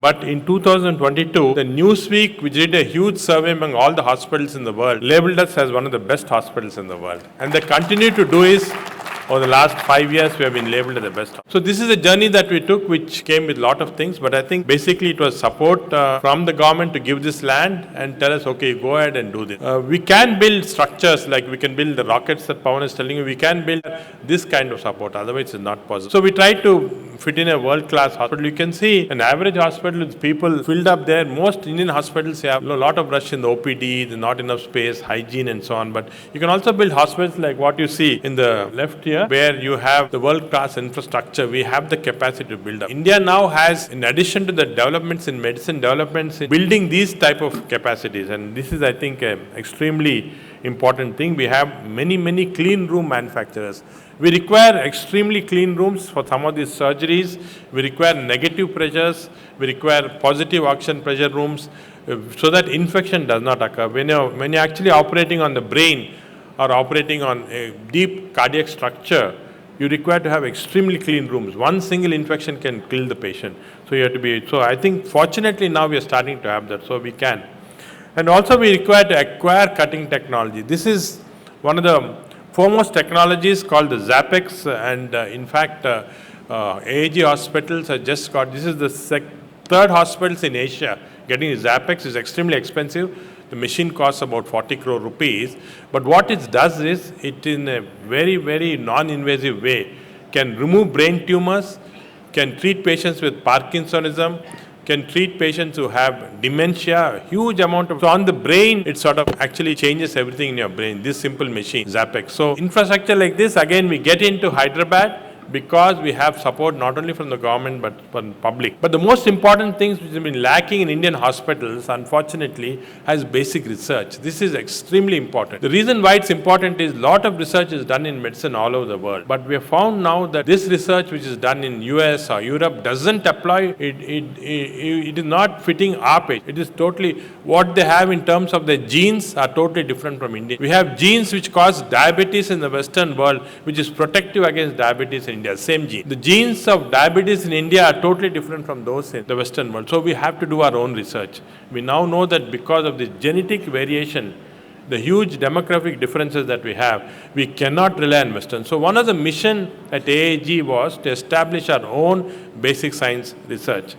But in 2022, the Newsweek, which did a huge survey among all the hospitals in the world, labeled us as one of the best hospitals in the world. And they continue to do is, over the last 5 years, we have been labeled as the best. So this is a journey that we took, which came with a lot of things. But I think basically it was support from the government to give this land and tell us, okay, go ahead and do this. We can build structures, like we can build the rockets that Pawan is telling you. We can build this kind of support. Otherwise, it's not possible. So we try to fit in a world-class hospital. You can see an average hospital with people filled up there. Most Indian hospitals have a lot of rush in the OPD, there's not enough space, hygiene and so on. But you can also build hospitals like what you see in the left here, where you have the world-class infrastructure. We have the capacity to build up. India now has, in addition to the developments in medicine, developments in building these type of capacities. And this is, I think, an extremely important thing. We have many clean room manufacturers. We require extremely clean rooms for some of these surgeries. We require negative pressures. We require positive oxygen pressure rooms so that infection does not occur. When you're actually operating on the brain or operating on a deep cardiac structure, you require to have extremely clean rooms. One single infection can kill the patient. So you have to be, so I think fortunately now we are starting to have that, so we can. And also we require to acquire cutting technology. This is one of the foremost technologies called the ZAPEX, and in fact, AAG hospitals have just got, this is the third hospitals in Asia getting ZAPEX. Is extremely expensive. The machine costs about 40 crore rupees. But what it does is, it in a very non-invasive way can remove brain tumors, can treat patients with Parkinsonism, can treat patients who have dementia, a huge amount of, so on the brain, it sort of actually changes everything in your brain, this simple machine, ZAPEX. So infrastructure like this, again, we get into Hyderabad because we have support not only from the government but from public. But the most important things which have been lacking in Indian hospitals, unfortunately, has basic research. This is extremely important. The reason why it's important is a lot of research is done in medicine all over the world. But we have found now that this research which is done in US or Europe doesn't apply. It is not fitting our patient. It is totally, what they have in terms of their genes are totally different from India. We have genes which cause diabetes in the Western world, which is protective against diabetes in India, same gene. The genes of diabetes in India are totally different from those in the Western world. So we have to do our own research. We now know that because of the genetic variation, the huge demographic differences that we have, we cannot rely on Western. So one of the mission at AAG was to establish our own basic science research.